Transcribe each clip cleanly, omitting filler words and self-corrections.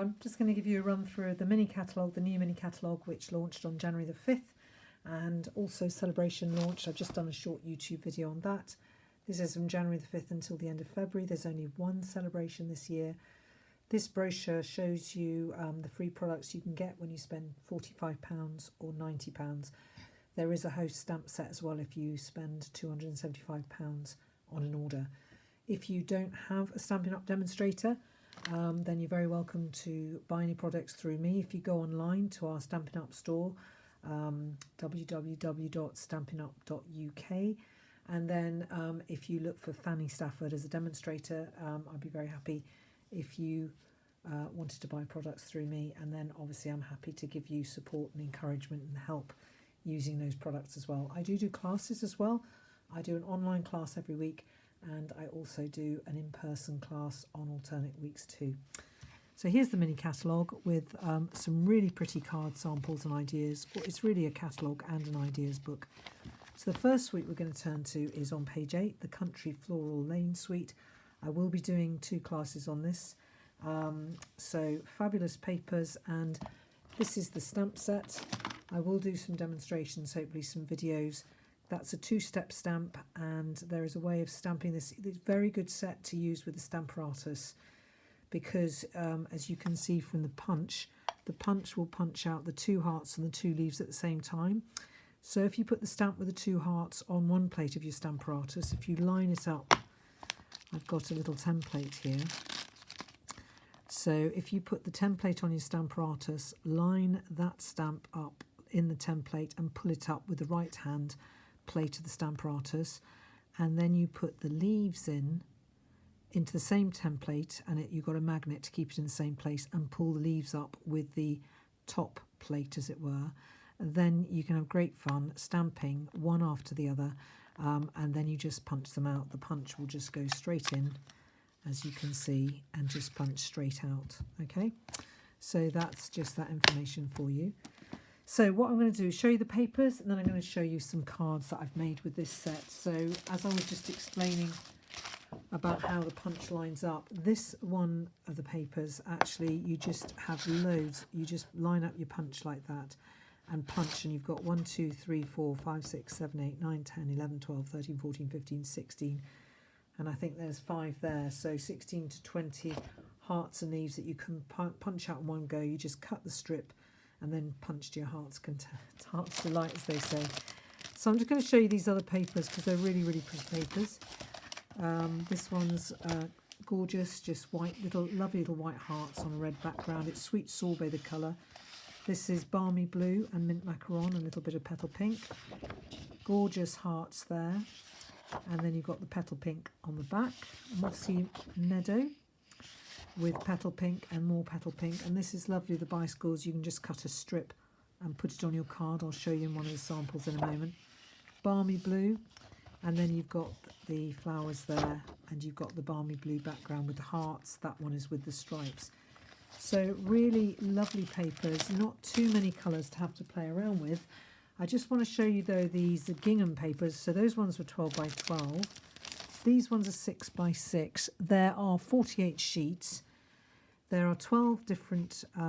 I'm just going to give you a run through the mini catalogue, the new mini catalogue, which launched on January the 5th, and also Celebration launched. I've just done a short YouTube video on that. This is from January the 5th until the end of February. There's only one celebration this year. This brochure shows you the free products you can get when you spend £45 or £90. There is a host stamp set as well if you spend £275 on an order. If you don't have a Stampin' Up demonstrator, then you're very welcome to buy any products through me. If you go online to our Stampin' Up store, www.stampinup.uk, and then if you look for Fanny Stafford as a demonstrator, I'd be very happy if you wanted to buy products through me, and then obviously I'm happy to give you support and encouragement and help using those products as well. I do classes as well. I do an online class every week, and I also do an in-person class on alternate weeks too. So here's the mini catalogue with some really pretty card samples and ideas. It's really a catalogue and an ideas book. So the first suite we're going to turn to is on page 8, the Country Floral Lane suite. I will be doing 2 classes on this. So fabulous papers, and this is the stamp set. I will do some demonstrations, hopefully some videos. That's a 2-step stamp, and there is a way of stamping this. It's a very good set to use with the Stamparatus because, as you can see from the punch will punch out the 2 hearts and the 2 leaves at the same time. So if you put the stamp with the 2 hearts on one plate of your Stamparatus, if you line it up, I've got a little template here. So if you put the template on your Stamparatus, line that stamp up in the template and pull it up with the right hand plate of the Stamparatus, and then you put the leaves into the same template, and you've got a magnet to keep it in the same place, and pull the leaves up with the top plate, as it were. Then you can have great fun stamping one after the other, and then you just punch them out. The punch will just go straight in, as you can see, and just punch straight out. Okay, so that's just that information for you. So what I'm going to do is show you the papers, and then I'm going to show you some cards that I've made with this set. So as I was just explaining about how the punch lines up, this one of the papers, actually you just have loads. You just line up your punch like that and punch, and you've got 1, 2, 3, 4, 5, 6, 7, 8, 9, 10, 11, 12, 13, 14, 15, 16, and I think there's 5 there. So 16 to 20 hearts and leaves that you can punch out in one go. You just cut the strip and then punch to your heart's delight, as they say. So I'm just going to show you these other papers because they're really, really pretty papers. This one's gorgeous, just white, lovely little white hearts on a red background. It's Sweet Sorbet, the colour. This is Balmy Blue and Mint Macaron, and a little bit of Petal Pink. Gorgeous hearts there. And then you've got the Petal Pink on the back. Mossy Meadow with Petal Pink and more Petal Pink. And this is lovely, the bicycles. You can just cut a strip and put it on your card. I'll show you in one of the samples in a moment. Balmy Blue, and then you've got the flowers there, and you've got the Balmy Blue background with the hearts. That one is with the stripes. So really lovely papers, not too many colours to have to play around with. I just want to show you though these gingham papers. So those ones were 12 by 12. These ones are 6 by 6. There are 48 sheets. There are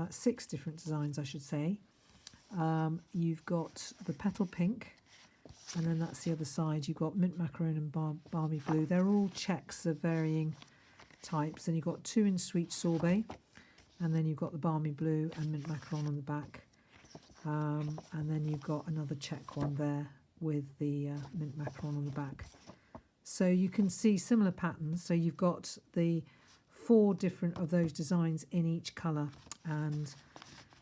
6 different designs, I should say. You've got the Petal Pink, and then that's the other side. You've got Mint Macaron and Balmy Blue. They're all checks of varying types. And you've got 2 in Sweet Sorbet, and then you've got the Balmy Blue and Mint Macaron on the back. And then you've got another check one there with the Mint Macaron on the back. So you can see similar patterns. So you've got the 4 different of those designs in each colour, and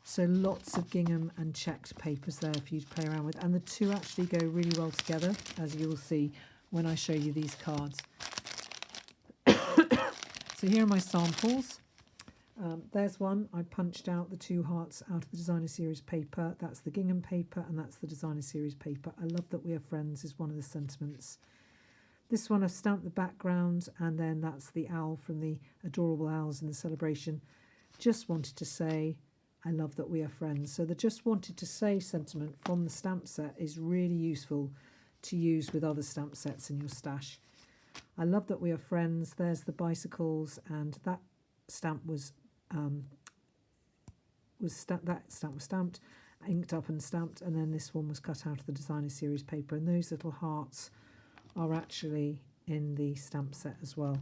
so lots of gingham and checked papers there for you to play around with, and the 2 actually go really well together, as you'll see when I show you these cards. So here are my samples. There's one. I punched out the 2 hearts out of the Designer Series paper. That's the gingham paper, and that's the Designer Series paper. I love that we are friends is one of the sentiments. This one I've stamped the background, and then that's the owl from the Adorable Owls in the Celebration. Just wanted to say, I love that we are friends. So the just wanted to say sentiment from the stamp set is really useful to use with other stamp sets in your stash. I love that we are friends. There's the bicycles, and that stamp was that stamp was stamped, inked up and stamped, and then this one was cut out of the designer series paper, and those little hearts are actually in the stamp set as well.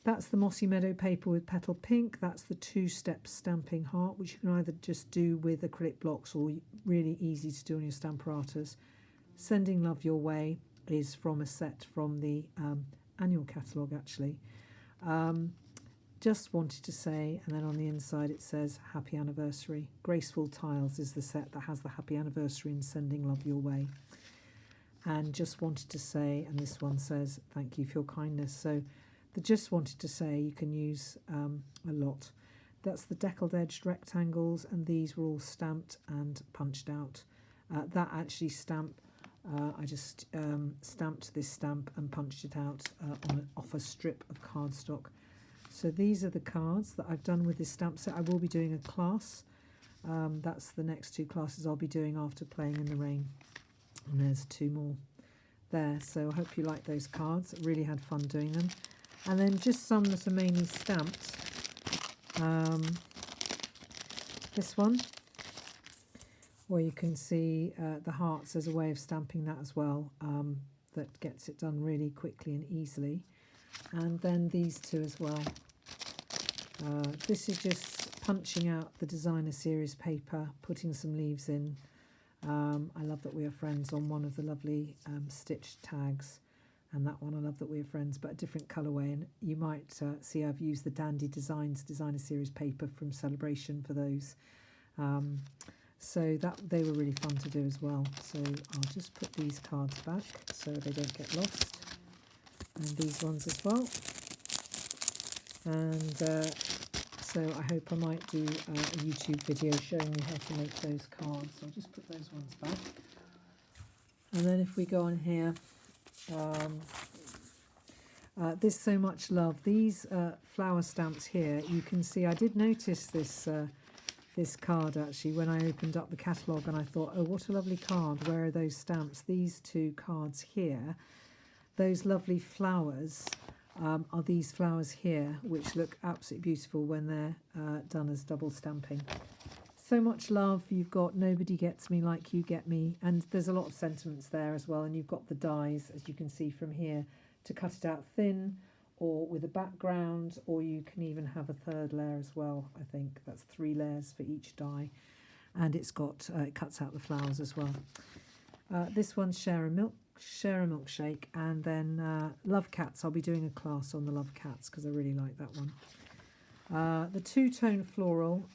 That's the Mossy Meadow paper with Petal Pink. That's the 2-step stamping heart, which you can either just do with acrylic blocks or really easy to do on your Stamparatus. Sending Love Your Way is from a set from the annual catalogue, actually. Just wanted to say, and then on the inside it says Happy Anniversary. Graceful Tiles is the set that has the Happy Anniversary and Sending Love Your Way. And just wanted to say, and this one says, thank you for your kindness. So the just wanted to say you can use a lot. That's the deckled edged rectangles, and these were all stamped and punched out. That actually I just stamped this stamp and punched it out off a strip of cardstock. So these are the cards that I've done with this stamp set. I will be doing a class. That's the next 2 classes I'll be doing after Playing in the Rain. And there's 2 more there. So I hope you like those cards. I really had fun doing them. And then just some that are mainly stamped. This one, where you can see the hearts as a way of stamping that as well. That gets it done really quickly and easily. And then these 2 as well. This is just punching out the designer series paper, putting some leaves in. I love that we are friends on one of the lovely stitched tags, and that one I love that we are friends, but a different colourway. And you might see I've used the Dandy Designs designer series paper from Celebration for those. So that they were really fun to do as well. So I'll just put these cards back so they don't get lost, and these ones as well. And so I hope I might do a YouTube video showing you how to make those cards. So I'll just put those ones back. And then if we go on here, this So Much Love. These flower stamps here, you can see I did notice this this card actually when I opened up the catalogue, and I thought, oh, what a lovely card. Where are those stamps? These 2 cards here, those lovely flowers. Are these flowers here, which look absolutely beautiful when they're done as double stamping. So Much Love, you've got Nobody Gets Me Like You Get Me, and there's a lot of sentiments there as well, and you've got the dies, as you can see from here, to cut it out thin or with a background, or you can even have a 3rd layer as well. I think that's 3 layers for each die, and it's got it cuts out the flowers as well. This one's Share a Milkshake, and then Love Cats. I'll be doing a class on the Love Cats because I really like that one. The 2-tone floral.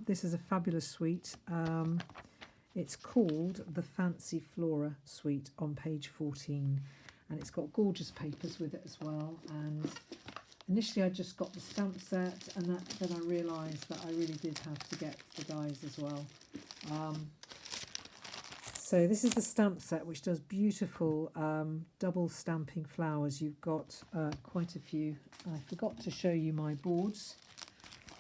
This is a fabulous suite. It's called the Fancy Flora suite on page 14, and it's got gorgeous papers with it as well. And initially I just got the stamp set, and then I realised that I really did have to get the dies as well. So this is the stamp set, which does beautiful double stamping flowers. You've got quite a few. I forgot to show you my boards.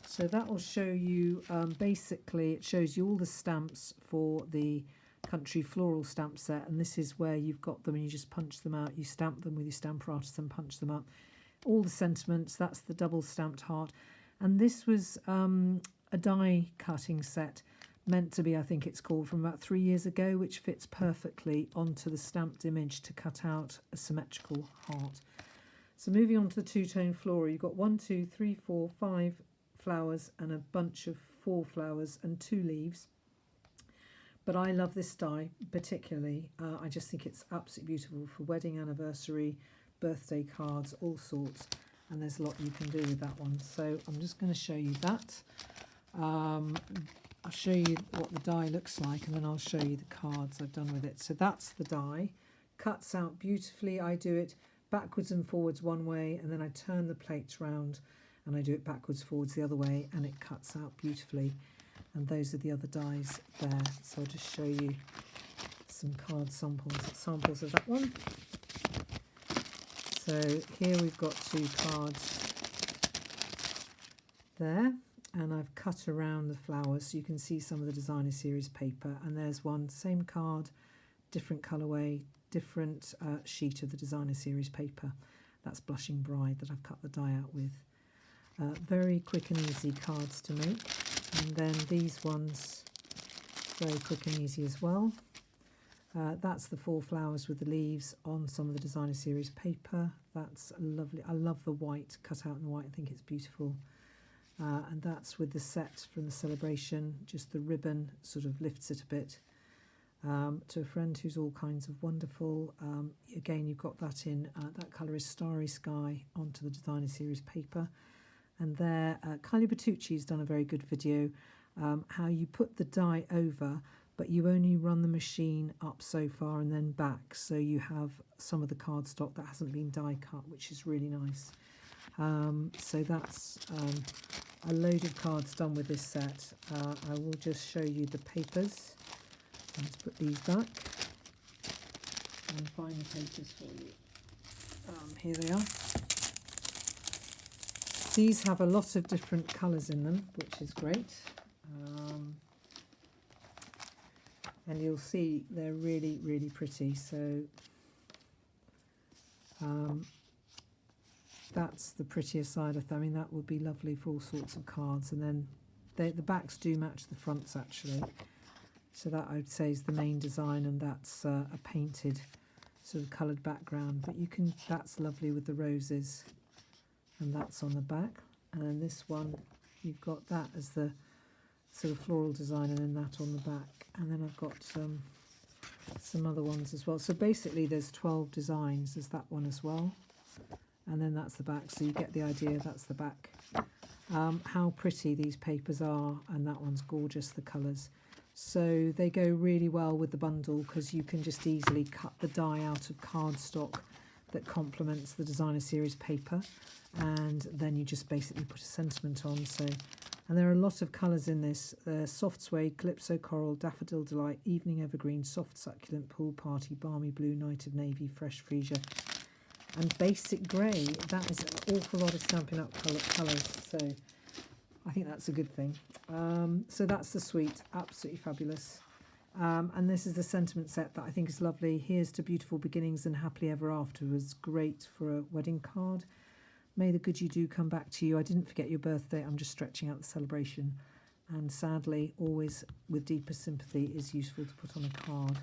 So that will show you, basically, it shows you all the stamps for the Country Floral stamp set. And this is where you've got them and you just punch them out. You stamp them with your Stamparatus and punch them up. All the sentiments, that's the double stamped heart. And this was a die cutting set. Meant to be, I think it's called, from about 3 years ago, which fits perfectly onto the stamped image to cut out a symmetrical heart. So moving on to the 2-tone floral, you've got 1, 2, 3, 4, 5 flowers and a bunch of 4 flowers and 2 leaves. But I love this die particularly. I just think it's absolutely beautiful for wedding anniversary, birthday cards, all sorts. And there's a lot you can do with that one. So I'm just going to show you that. I'll show you what the die looks like, and then I'll show you the cards I've done with it. So that's the die. Cuts out beautifully. I do it backwards and forwards one way, and then I turn the plates round and I do it backwards forwards the other way, and it cuts out beautifully. And those are the other dies there. So I'll just show you some card samples of that one. So here we've got 2 cards there. And I've cut around the flowers so you can see some of the designer series paper. And there's one, same card, different colourway, different sheet of the designer series paper. That's Blushing Bride that I've cut the die out with. Very quick and easy cards to make. And then these ones, very quick and easy as well. That's the 4 flowers with the leaves on some of the designer series paper. That's lovely. I love the white, cut out in the white. I think it's beautiful. And that's with the set from the celebration. Just the ribbon sort of lifts it a bit. To a friend who's all kinds of wonderful. Again, you've got that in, that colour is Starry Sky onto the designer series paper. And there, Kylie Bertucci's done a very good video, how you put the die over, but you only run the machine up so far and then back. So you have some of the cardstock that hasn't been die cut, which is really nice. So that's a load of cards done with this set. I will just show you the papers. Let's put these back and find the papers for you. Here they are. These have a lot of different colours in them, which is great. And you'll see they're really, really pretty. So that's the prettier side of them. I mean, that would be lovely for all sorts of cards. And then the backs do match the fronts, actually. So that, I would say, is the main design, and that's a painted sort of coloured background. But you can, that's lovely with the roses, and that's on the back. And then this one, you've got that as the sort of floral design, and then that on the back. And then I've got some other ones as well. So basically there's 12 designs. There's that one as well. And then that's the back. So you get the idea, that's the back. How pretty these papers are, and that one's gorgeous, the colours. So they go really well with the bundle because you can just easily cut the die out of cardstock that complements the designer series paper, and then you just basically put a sentiment on. So, and there are a lot of colours in this. Soft Suede, Calypso Coral, Daffodil Delight, Evening Evergreen, Soft Succulent, Pool Party, Balmy Blue, Night of Navy, Fresh Freesia, and Basic Grey. That is an awful lot of Stampin' Up colours, so I think that's a good thing. So that's the suite, absolutely fabulous. And this is the sentiment set that I think is lovely. Here's to beautiful beginnings and happily ever after was great for a wedding card. May the good you do come back to you. I didn't forget your birthday. I'm just stretching out the celebration. And sadly, always with deepest sympathy is useful to put on a card.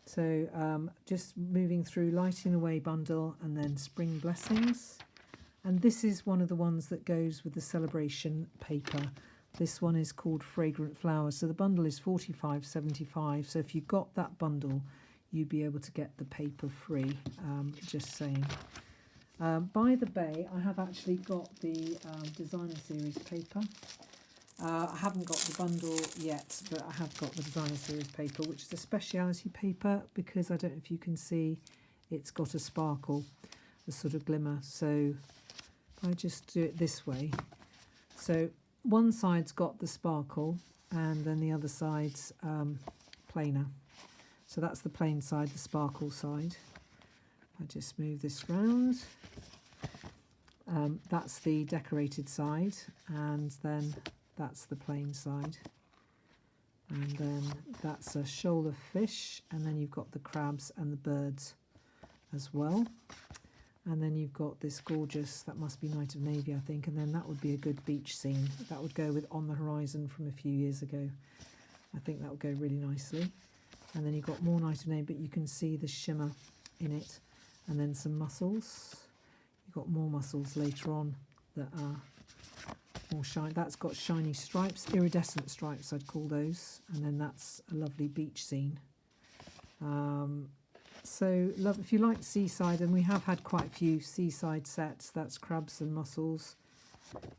So just moving through Lighting the Way bundle, and then Spring Blessings. And this is one of the ones that goes with the celebration paper. This one is called Fragrant Flowers. So the bundle is $45.75. So if you got that bundle, you'd be able to get the paper free, just saying. By the bay, I have actually got the designer series paper. I haven't got the bundle yet, but I have got the designer series paper, which is a speciality paper because I don't know if you can see, it's got a sparkle, a sort of glimmer. So if I just do it this way. So one side's got the sparkle and then the other side's plainer. So that's the plain side, the sparkle side. I just move this round. That's the decorated side, and then that's the plain side. And then that's a shoal of fish, and then you've got the crabs and the birds as well. And then you've got this gorgeous, that must be Night of Navy, I think, and then that would be a good beach scene. That would go with On the Horizon from a few years ago. I think that would go really nicely. And then you've got more Night of Navy, but you can see the shimmer in it. And then some mussels. You've got more mussels later on that are more shiny. That's got shiny stripes, iridescent stripes I'd call those. And then that's a lovely beach scene. So if you like seaside, and we have had quite a few seaside sets, that's crabs and mussels.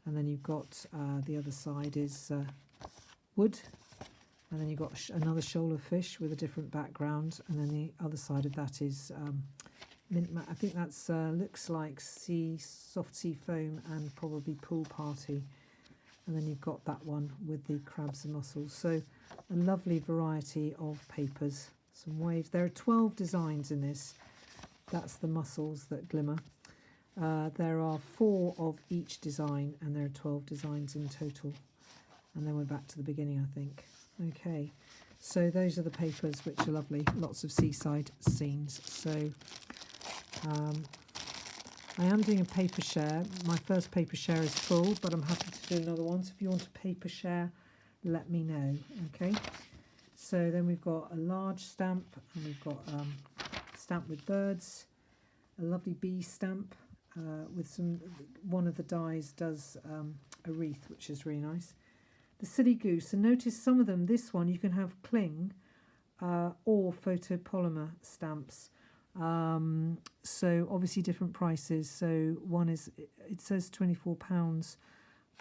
And then you've got the other side is wood. And then you've got another shoal of fish with a different background. And then the other side of that is I think that's looks like soft sea foam and probably Pool Party. And then you've got that one with the crabs and mussels. So a lovely variety of papers, some waves. There are 12 designs in this. That's the mussels that glimmer. There are 4 of each design, and there are 12 designs in total. And then we're back to the beginning, I think. Okay, so those are the papers, which are lovely. Lots of seaside scenes. So I am doing a paper share. My first paper share is full, but I'm happy to do another one. So if you want a paper share, let me know. Okay. So then we've got a large stamp, and we've got stamp with birds, a lovely bee stamp with some. One of the dies does a wreath, which is really nice. The silly goose, and notice some of them. This one you can have cling or photopolymer stamps. So obviously different prices. So one is, it says £24.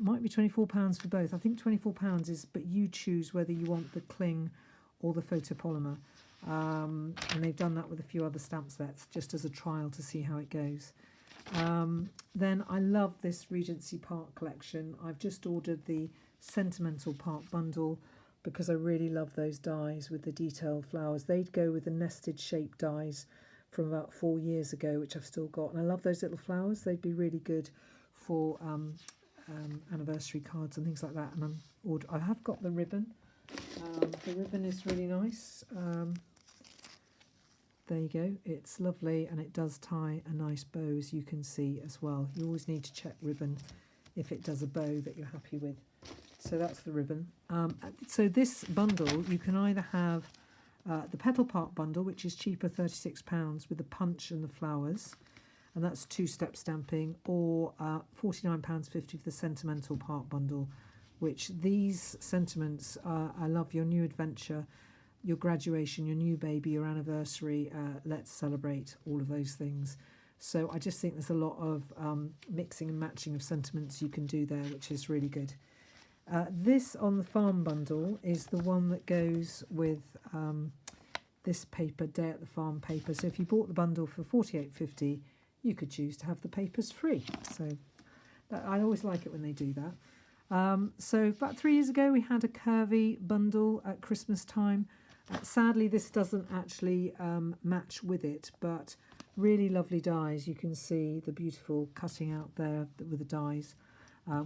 Might be £24 for both. I think £24 is, but you choose whether you want the cling or the photopolymer. And they've done that with a few other stamp sets just as a trial to see how it goes. Then I love this Regency Park collection. I've just ordered the Sentimental Park bundle because I really love those dies with the detailed flowers. They'd go with the nested shape dies from about 4 years ago, which I've still got. And I love those little flowers. They'd be really good for anniversary cards and things like that. And I have got the ribbon. The ribbon is really nice. There you go. It's lovely, and it does tie a nice bow, as you can see as well. You always need to check ribbon if it does a bow that you're happy with. So that's the ribbon. So this bundle, you can either have the Petal Park bundle, which is cheaper, £36, with the punch and the flowers, and that's 2-step stamping, or £49.50 for the Sentimental Park bundle, which these sentiments I love. Your new adventure, your graduation, your new baby, your anniversary, let's celebrate, all of those things. So I just think there's a lot of mixing and matching of sentiments you can do there, which is really good. This on the farm bundle is the one that goes with this paper, Day at the Farm paper. So if you bought the bundle for £48.50, you could choose to have the papers free. So I always like it when they do that. So about 3 years ago, we had a curvy bundle at Christmas time. Sadly, this doesn't actually match with it, but really lovely dies. You can see the beautiful cutting out there with the dies,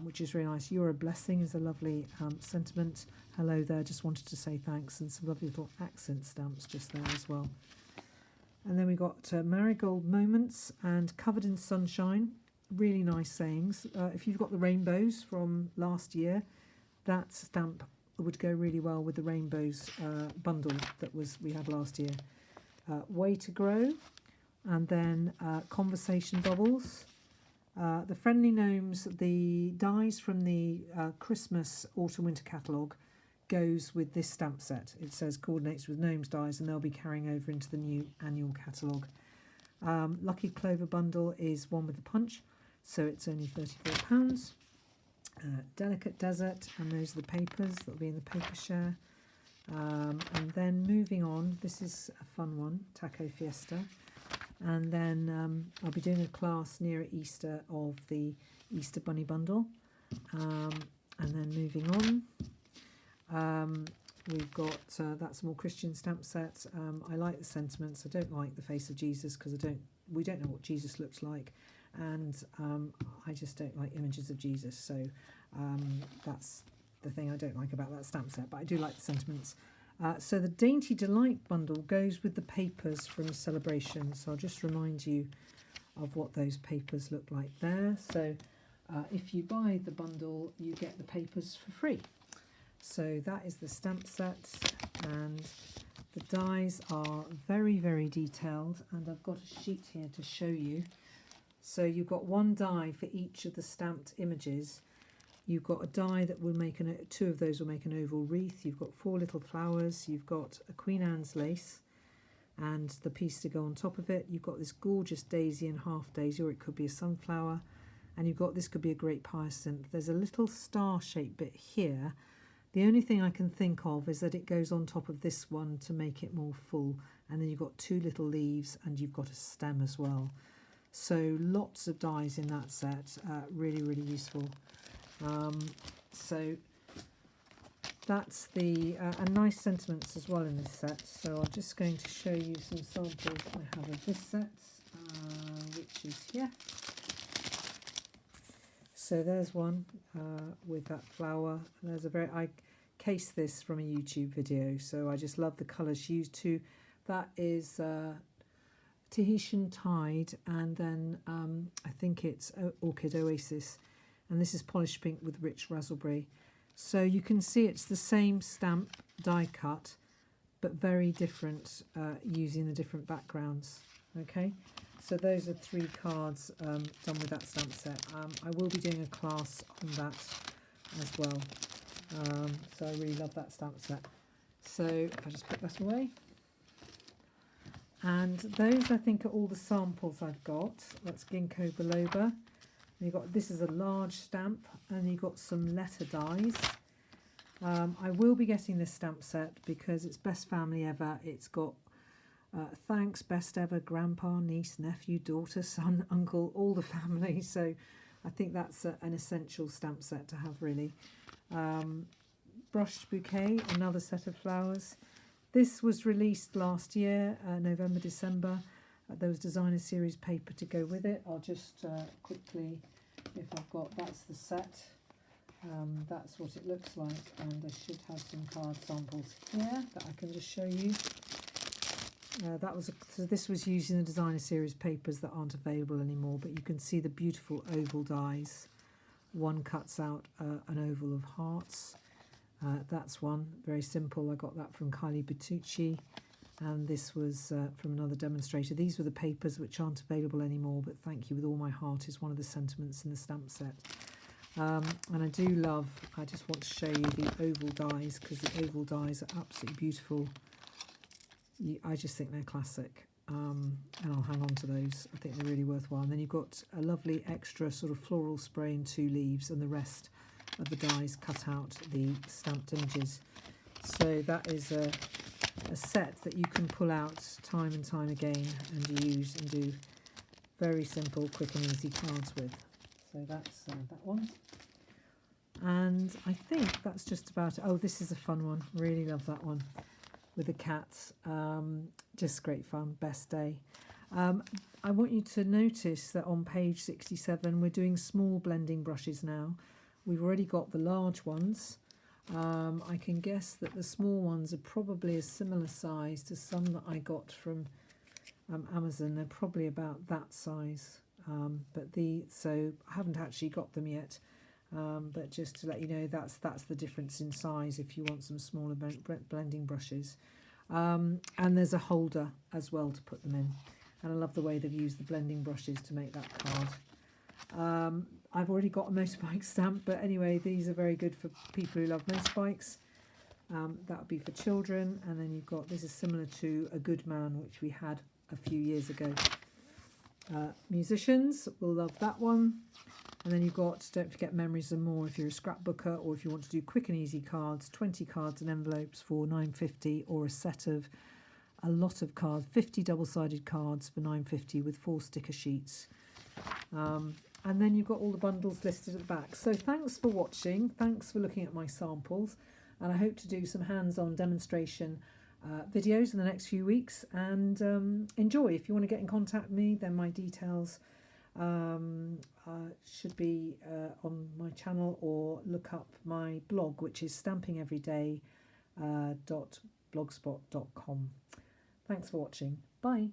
which is really nice. You're a blessing is a lovely sentiment. Hello there, just wanted to say thanks, and some lovely little accent stamps just there as well. And then we got Marigold Moments and Covered in Sunshine. Really nice sayings. If you've got the rainbows from last year, that stamp would go really well with the rainbows bundle that we had last year. Way to Grow, and then Conversation Bubbles. The Friendly Gnomes, the dies from the Christmas Autumn Winter Catalogue goes with this stamp set. It says coordinates with Gnomes dies, and they'll be carrying over into the new annual catalogue. Lucky Clover bundle is one with the punch, so it's only £34. Delicate Desert, and those are the papers that will be in the paper share. And then moving on, this is a fun one, Taco Fiesta. And then I'll be doing a class near Easter of the Easter Bunny bundle. And then moving on, we've got That's a More Christian stamp set. I like the sentiments. I don't like the face of Jesus because we don't know what Jesus looks like, and I just don't like images of Jesus. So that's the thing I don't like about that stamp set, but I do like the sentiments. So the Dainty Delight bundle goes with the papers from Celebration. So I'll just remind you of what those papers look like there. So if you buy the bundle, you get the papers for free. So that is the stamp set, and the dies are very, very detailed, and I've got a sheet here to show you. So you've got one die for each of the stamped images. You've got a die that will make two of those will make an oval wreath. You've got 4 little flowers. You've got a Queen Anne's lace and the piece to go on top of it. You've got this gorgeous daisy and half daisy, or it could be a sunflower. And you've got, this could be a grape hyacinth. There's a little star-shaped bit here. The only thing I can think of is that it goes on top of this one to make it more full. And then you've got 2 little leaves, and you've got a stem as well. So lots of dies in that set. Really, really useful. So that's and nice sentiments as well in this set. So I'm just going to show you some samples I have of this set, which is here. So there's one with that flower. There's I cased this from a YouTube video, so I just love the colours she used too. That is Tahitian Tide, and then I think it's Orchid Oasis, and this is polished pink with rich raspberry. So you can see it's the same stamp die cut, but very different using the different backgrounds. Okay, so those are 3 cards done with that stamp set. I will be doing a class on that as well. So I really love that stamp set. So if I just put that away. And those, I think, are all the samples I've got. That's Ginkgo biloba. You've got, this is a large stamp, and you've got some letter dies. I will be getting this stamp set because it's Best Family Ever. It's got thanks, best ever, grandpa, niece, nephew, daughter, son, uncle, all the family. So I think that's an essential stamp set to have, really. Brushed bouquet, another set of flowers. This was released last year, November, December. There was designer series paper to go with it. I'll just quickly, if I've got, that's the set. That's what it looks like, and I should have some card samples here that I can just show you. So this was using the designer series papers that aren't available anymore, but you can see the beautiful oval dies. One cuts out an oval of hearts. That's one, very simple. I got that from Kylie Bertucci, and this was from another demonstrator. These were the papers which aren't available anymore, but thank you with all my heart is one of the sentiments in the stamp set. And I do love, I just want to show you the oval dies, because the oval dies are absolutely beautiful. I just think they're classic, and I'll hang on to those. I think they're really worthwhile. And then you've got a lovely extra sort of floral spray in 2 leaves, and the rest of the dies cut out the stamped images. So that is a set that you can pull out time and time again and use and do very simple, quick and easy cards with. So that's that one. And I think that's just about it. Oh, this is a fun one. Really love that one with the cats. Just great fun. Best day. I want you to notice that on page 67 we're doing small blending brushes now. We've already got the large ones. I can guess that the small ones are probably a similar size to some that I got from Amazon. They're probably about that size. So I haven't actually got them yet. But just to let you know, that's the difference in size if you want some smaller blending brushes. And there's a holder as well to put them in. And I love the way they've used the blending brushes to make that card. I've already got a motorbike stamp, but anyway, these are very good for people who love motorbikes. That would be for children. And then you've got, this is similar to A Good Man, which we had a few years ago. Musicians will love that one. And then you've got, don't forget, Memories and More if you're a scrapbooker, or if you want to do quick and easy cards, 20 cards and envelopes for $9.50, or a set of a lot of cards, 50 double-sided cards for $9.50 with 4 sticker sheets. And then you've got all the bundles listed at the back. So thanks for watching. Thanks for looking at my samples. And I hope to do some hands-on demonstration videos in the next few weeks. And enjoy. If you want to get in contact with me, then my details should be on my channel, or look up my blog, which is stampingeveryday.blogspot.com. Thanks for watching. Bye.